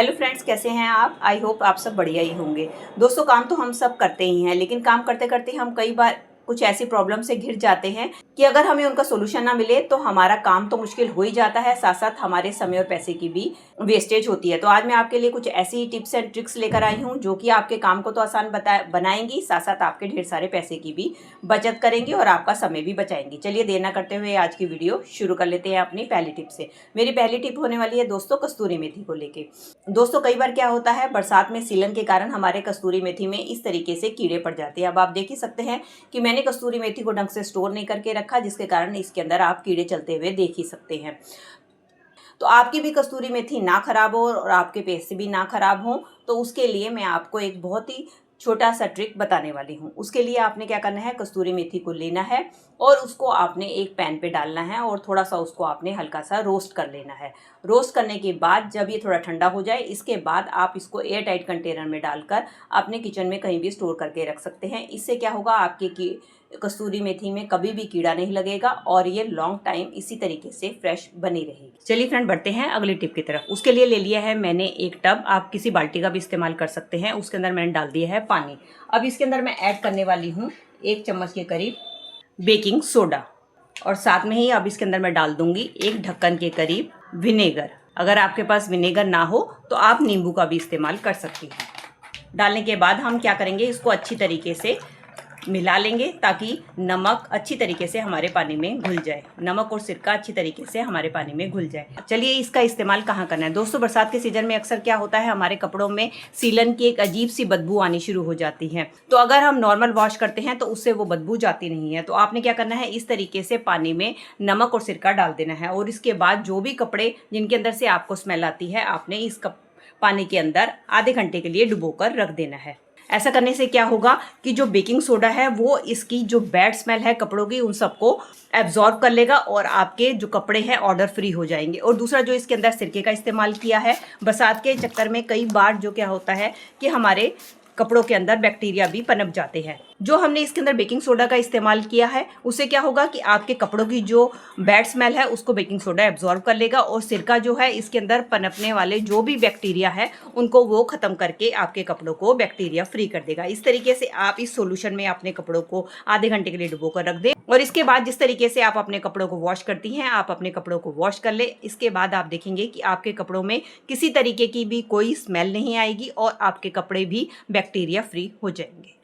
Hello friends, कैसे हैं आप। आई होप आप सब बढ़िया ही होंगे। दोस्तों, काम तो हम सब करते ही हैं, लेकिन काम करते करते हम कई बार कुछ ऐसी प्रॉब्लम से घिर जाते हैं कि अगर हमें उनका सोल्यूशन ना मिले तो हमारा काम तो मुश्किल हो ही जाता है, साथ साथ हमारे समय और पैसे की भी वेस्टेज होती है। तो आज मैं आपके लिए कुछ ऐसी टिप्स एंड ट्रिक्स लेकर आई हूँ जो कि आपके काम को तो आसान बनाएंगी, साथ साथ आपके ढेर सारे पैसे की भी बचत करेंगी और आपका समय भी बचाएंगी। चलिए देर ना करते हुए आज की वीडियो शुरू कर लेते हैं अपनी पहली टिप से। मेरी पहली टिप होने वाली है दोस्तों कस्तूरी मेथी को लेके। दोस्तों, कई बार क्या होता है, बरसात में सीलन के कारण हमारे कस्तूरी मेथी में इस तरीके से कीड़े पड़ जाते हैं। अब आप देख ही सकते हैं कि मैंने कस्तूरी मेथी को ढंग से स्टोर नहीं करके रखा, जिसके कारण इसके अंदर आप कीड़े चलते हुए देख ही सकते हैं। तो आपकी भी कस्तूरी मेथी ना खराब हो और आपके पैसे भी ना खराब हो, तो उसके लिए मैं आपको एक बहुत ही छोटा सा ट्रिक बताने वाली हूँ। उसके लिए आपने क्या करना है, कस्तूरी मेथी को लेना है और उसको आपने एक पैन पे डालना है और थोड़ा सा उसको आपने हल्का सा रोस्ट कर लेना है। रोस्ट करने के बाद जब ये थोड़ा ठंडा हो जाए, इसके बाद आप इसको एयर टाइट कंटेनर में डालकर अपने किचन में कहीं भी स्टोर करके रख सकते हैं। इससे क्या होगा, आपके कस्तूरी मेथी में कभी भी कीड़ा नहीं लगेगा और ये लॉन्ग टाइम इसी तरीके से फ्रेश बनी रहेगी। चलिए फ्रेंड, बढ़ते हैं अगली टिप की तरफ। उसके लिए ले लिया है मैंने एक टब, आप किसी बाल्टी का भी इस्तेमाल कर सकते हैं। उसके अंदर मैंने डाल दिया है पानी। अब इसके अंदर मैं ऐड करने वाली हूँ 1 चम्मच के करीब बेकिंग सोडा और साथ में ही अब इसके अंदर मैं डाल दूंगी 1 ढक्कन के करीब विनेगर। अगर आपके पास विनेगर ना हो तो आप नींबू का भी इस्तेमाल कर सकती हैं। डालने के बाद हम क्या करेंगे, इसको अच्छी तरीके से मिला लेंगे ताकि नमक अच्छी तरीके से हमारे पानी में घुल जाए, नमक और सिरका अच्छी तरीके से हमारे पानी में घुल जाए। चलिए इसका इस्तेमाल कहाँ करना है। दोस्तों, बरसात के सीजन में अक्सर क्या होता है, हमारे कपड़ों में सीलन की एक अजीब सी बदबू आनी शुरू हो जाती है। तो अगर हम नॉर्मल वॉश करते हैं तो उससे वो बदबू जाती नहीं है। तो आपने क्या करना है, इस तरीके से पानी में नमक और सिरका डाल देना है और इसके बाद जो भी कपड़े जिनके अंदर से आपको स्मेल आती है, आपने इस पानी के अंदर आधे घंटे के लिए डुबोकर रख देना है। ऐसा करने से क्या होगा कि जो बेकिंग सोडा है वो इसकी जो बैड स्मेल है कपड़ों की, उन सबको एब्जॉर्ब कर लेगा और आपके जो कपड़े हैं ऑर्डर फ्री हो जाएंगे। और दूसरा, जो इसके अंदर सिरके का इस्तेमाल किया है, बरसात के चक्कर में कई बार जो क्या होता है कि हमारे कपड़ों के अंदर बैक्टीरिया भी पनप जाते हैं। जो हमने इसके अंदर बेकिंग सोडा का इस्तेमाल किया है, उससे क्या होगा कि आपके कपड़ों की जो बैड स्मेल है उसको बेकिंग सोडा एब्जॉर्ब कर लेगा और सिरका जो है इसके अंदर पनपने वाले जो भी बैक्टीरिया है उनको वो खत्म करके आपके कपड़ों को बैक्टीरिया फ्री कर देगा। इस तरीके से आप इस सोल्यूशन में अपने कपड़ों को आधे घंटे के लिए डुबो कर रख दें और इसके बाद जिस तरीके से आप अपने कपड़ों को वॉश करती हैं, आप अपने कपड़ों को वॉश कर ले। इसके बाद आप देखेंगे कि आपके कपड़ों में किसी तरीके की भी कोई स्मेल नहीं आएगी और आपके कपड़े भी बैक्टीरिया फ्री हो जाएंगे।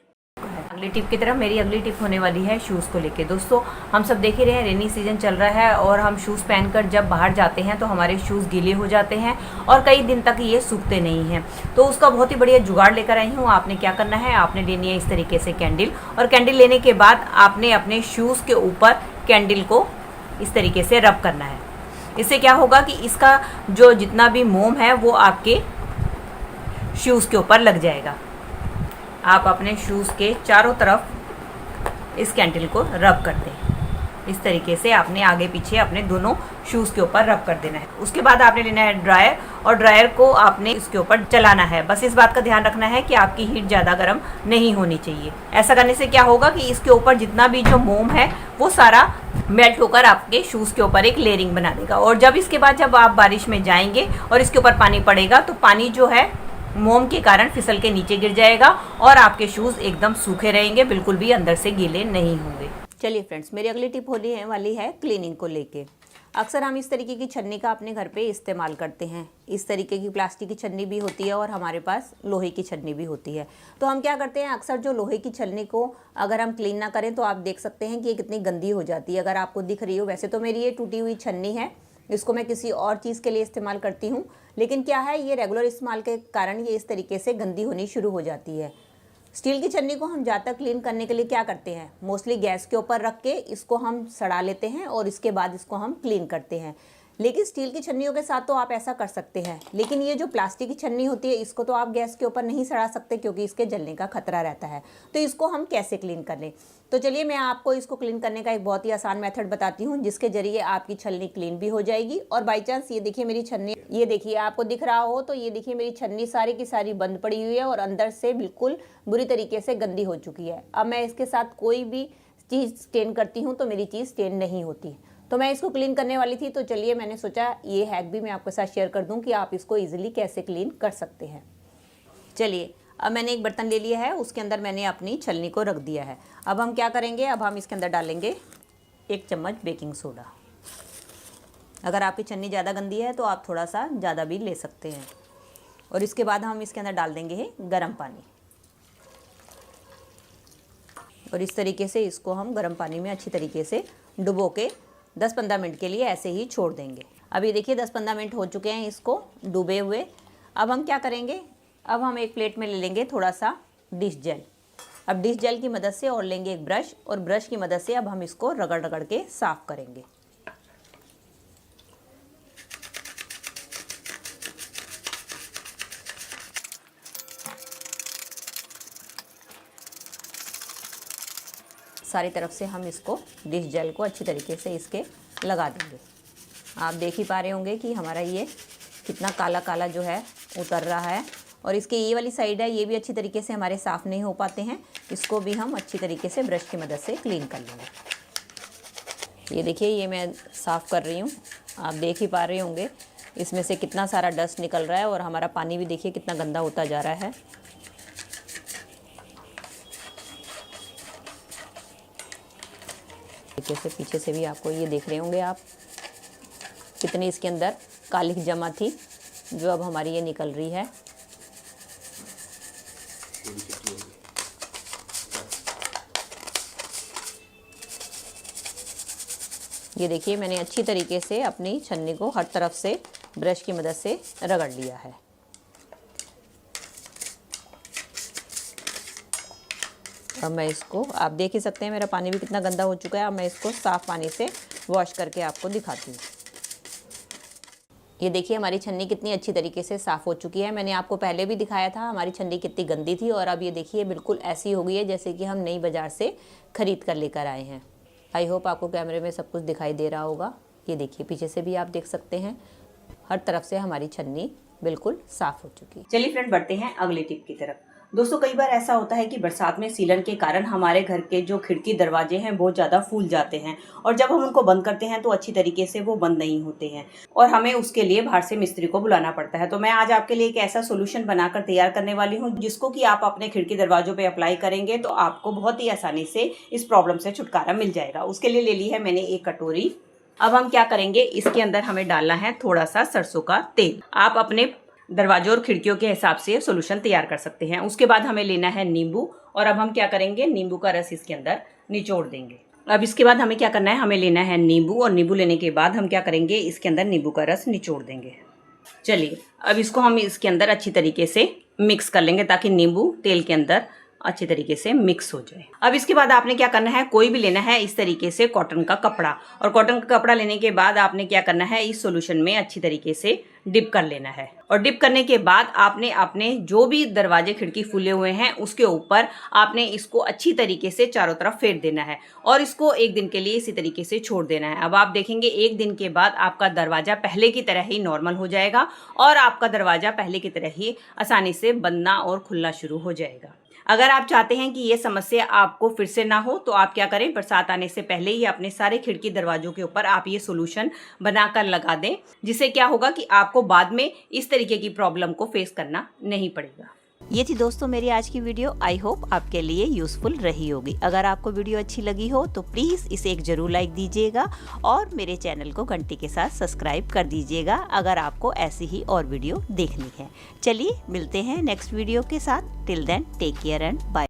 अगली टिप की तरफ, मेरी अगली टिप होने वाली है शूज़ को लेके। दोस्तों, हम सब देख ही रहे हैं रेनी सीजन चल रहा है और हम शूज़ पहनकर जब बाहर जाते हैं तो हमारे शूज़ गीले हो जाते हैं और कई दिन तक ये सूखते नहीं हैं। तो उसका बहुत ही बढ़िया जुगाड़ लेकर आई हूँ। आपने क्या करना है, आपने लेनी है इस तरीके से कैंडल और कैंडल लेने के बाद आपने अपने शूज़ के ऊपर कैंडल को इस तरीके से रब करना है। इससे क्या होगा कि इसका जो जितना भी मोम है वो आपके शूज़ के ऊपर लग जाएगा। आप अपने शूज़ के चारों तरफ इस कैंडल को रब कर दें। इस तरीके से आपने आगे पीछे अपने दोनों शूज़ के ऊपर रब कर देना है। उसके बाद आपने लेना है ड्रायर और ड्रायर को आपने इसके ऊपर चलाना है। बस इस बात का ध्यान रखना है कि आपकी हीट ज़्यादा गर्म नहीं होनी चाहिए। ऐसा करने से क्या होगा कि इसके ऊपर जितना भी जो मोम है वो सारा मेल्ट होकर आपके शूज़ के ऊपर एक लेयरिंग बना देगा। और जब इसके बाद जब आप बारिश में जाएंगे और इसके ऊपर पानी पड़ेगा तो पानी जो है मोम के कारण फिसल के नीचे गिर जाएगा और आपके शूज़ एकदम सूखे रहेंगे, बिल्कुल भी अंदर से गीले नहीं होंगे। चलिए फ्रेंड्स, मेरी अगली टिप होने वाली है क्लीनिंग को लेके। अक्सर हम इस तरीके की छन्नी का अपने घर पे इस्तेमाल करते हैं। इस तरीके की प्लास्टिक की छन्नी भी होती है और हमारे पास लोहे की छन्नी भी होती है। तो हम क्या करते हैं, अक्सर जो लोहे की छन्नी को अगर हम क्लीन ना करें तो आप देख सकते हैं कि ये कितनी गंदी हो जाती है। अगर आपको दिख रही हो, वैसे तो मेरी ये टूटी हुई छन्नी है, इसको मैं किसी और चीज़ के लिए इस्तेमाल करती हूँ, लेकिन क्या है, ये रेगुलर इस्तेमाल के कारण ये इस तरीके से गंदी होनी शुरू हो जाती है। स्टील की छन्नी को हम ज़्यादा क्लीन करने के लिए क्या करते हैं, मोस्टली गैस के ऊपर रख के इसको हम सड़ा लेते हैं और इसके बाद इसको हम क्लीन करते हैं। लेकिन स्टील की छन्नियों के साथ तो आप ऐसा कर सकते हैं, लेकिन ये जो प्लास्टिक की छन्नी होती है इसको तो आप गैस के ऊपर नहीं सड़ा सकते क्योंकि इसके जलने का खतरा रहता है। तो इसको हम कैसे क्लीन कर लें, तो चलिए मैं आपको इसको क्लीन करने का एक बहुत ही आसान मेथड बताती हूँ जिसके जरिए आपकी छन्नी क्लीन भी हो जाएगी। और बाई चांस ये देखिए मेरी छन्नी, ये देखिए आपको दिख रहा हो तो ये देखिए मेरी छन्नी सारी की सारी बंद पड़ी हुई है और अंदर से बिल्कुल बुरी तरीके से गंदी हो चुकी है। अब मैं इसके साथ कोई भी चीज़ स्टेन करती हूँ तो मेरी चीज़ स्टेन नहीं होती। तो मैं इसको क्लीन करने वाली थी, तो चलिए मैंने सोचा ये हैक भी मैं आपके साथ शेयर कर दूं कि आप इसको ईजिली कैसे क्लीन कर सकते हैं। चलिए अब मैंने एक बर्तन ले लिया है, उसके अंदर मैंने अपनी छलनी को रख दिया है। अब हम क्या करेंगे, अब हम इसके अंदर डालेंगे 1 चम्मच बेकिंग सोडा। अगर आपकी छन्नी ज़्यादा गंदी है तो आप थोड़ा सा ज़्यादा भी ले सकते हैं। और इसके बाद हम इसके अंदर डाल देंगे गर्म पानी, और इस तरीके से इसको हम गर्म पानी में अच्छी तरीके से डुबो के 10-15 मिनट के लिए ऐसे ही छोड़ देंगे। अब ये देखिए 10-15 मिनट हो चुके हैं इसको डूबे हुए। अब हम क्या करेंगे, अब हम एक प्लेट में ले लेंगे थोड़ा सा डिश जेल। अब डिश जेल की मदद से और लेंगे एक ब्रश, और ब्रश की मदद से अब हम इसको रगड़ रगड़ के साफ़ करेंगे। सारी तरफ से हम इसको डिश जेल को अच्छी तरीके से इसके लगा देंगे। आप देख ही पा रहे होंगे कि हमारा ये कितना काला काला जो है उतर रहा है, और इसके ये वाली साइड है ये भी अच्छी तरीके से हमारे साफ़ नहीं हो पाते हैं। इसको भी हम अच्छी तरीके से ब्रश की मदद से क्लीन कर लेंगे। ये देखिए ये मैं साफ़ कर रही हूँ, आप देख ही पा रहे होंगे इसमें से कितना सारा डस्ट निकल रहा है, और हमारा पानी भी देखिए कितना गंदा होता जा रहा है। से पीछे से भी आपको ये देख रहे होंगे आप कितनी इसके अंदर कालिख जमा थी, जो अब हमारी ये निकल रही है। ये देखिए मैंने अच्छी तरीके से अपनी छन्नी को हर तरफ से ब्रश की मदद से रगड़ लिया है। अब मैं इसको, आप देख ही सकते हैं मेरा पानी भी कितना गंदा हो चुका है। अब मैं इसको साफ़ पानी से वॉश करके आपको दिखाती हूँ। ये देखिए हमारी छन्नी कितनी अच्छी तरीके से साफ़ हो चुकी है। मैंने आपको पहले भी दिखाया था हमारी छन्नी कितनी गंदी थी, और अब ये देखिए बिल्कुल ऐसी हो गई है जैसे कि हम नई बाज़ार से ख़रीद कर लेकर आए हैं। आई होप आपको कैमरे में सब कुछ दिखाई दे रहा होगा। ये देखिए पीछे से भी आप देख सकते हैं, हर तरफ से हमारी छन्नी बिल्कुल साफ़ हो चुकी है। चलिए फ्रेंड बढ़ते हैं अगले टिप की तरफ। दोस्तों कई बार ऐसा होता है कि बरसात में सीलन के कारण हमारे घर के जो खिड़की दरवाजे हैं बहुत ज़्यादा फूल जाते हैं, और जब हम उनको बंद करते हैं तो अच्छी तरीके से वो बंद नहीं होते हैं, और हमें उसके लिए बाहर से मिस्त्री को बुलाना पड़ता है। तो मैं आज आपके लिए एक ऐसा सोल्यूशन बनाकर तैयार करने वाली हूँ जिसको कि आप अपने खिड़की दरवाजों पर अप्लाई करेंगे तो आपको बहुत ही आसानी से इस प्रॉब्लम से छुटकारा मिल जाएगा। उसके लिए ले ली है मैंने एक कटोरी। अब हम क्या करेंगे, इसके अंदर हमें डालना है थोड़ा सा सरसों का तेल। आप अपने दरवाजों और खिड़कियों के हिसाब से सोल्यूशन तैयार कर सकते हैं। उसके बाद हमें लेना है नींबू, और अब हम क्या करेंगे, नींबू का रस इसके अंदर निचोड़ देंगे। अब इसके बाद हमें क्या करना है, हमें लेना है नींबू, और नींबू लेने के बाद हम क्या करेंगे, इसके अंदर नींबू का रस निचोड़ देंगे। चलिए अब इसको हम इसके अंदर अच्छी तरीके से मिक्स कर लेंगे ताकि नींबू तेल के अंदर अच्छी तरीके से मिक्स हो जाए। अब इसके बाद आपने क्या करना है, कोई भी लेना है इस तरीके से कॉटन का कपड़ा, और कॉटन का कपड़ा लेने के बाद आपने क्या करना है, इस सॉल्यूशन में अच्छी तरीके से डिप कर लेना है। और डिप करने के बाद आपने अपने जो भी दरवाजे खिड़की फूले हुए हैं उसके ऊपर आपने इसको अच्छी तरीके से चारों तरफ फेर देना है, और इसको 1 दिन के लिए इसी तरीके से छोड़ देना है। अब आप देखेंगे 1 दिन के बाद आपका दरवाजा पहले की तरह ही नॉर्मल हो जाएगा, और आपका दरवाजा पहले की तरह ही आसानी से बनना और खुलना शुरू हो जाएगा। अगर आप चाहते हैं कि ये समस्या आपको फिर से ना हो तो आप क्या करें, बरसात आने से पहले ही अपने सारे खिड़की दरवाजों के ऊपर आप ये सोल्यूशन बनाकर लगा दें, जिससे क्या होगा कि आपको बाद में इस तरीके की प्रॉब्लम को फेस करना नहीं पड़ेगा। ये थी दोस्तों मेरी आज की वीडियो। आई होप आपके लिए यूज़फुल रही होगी। अगर आपको वीडियो अच्छी लगी हो तो प्लीज़ इसे एक ज़रूर लाइक दीजिएगा, और मेरे चैनल को घंटी के साथ सब्सक्राइब कर दीजिएगा अगर आपको ऐसी ही और वीडियो देखनी है। चलिए मिलते हैं नेक्स्ट वीडियो के साथ। Till then take care and bye.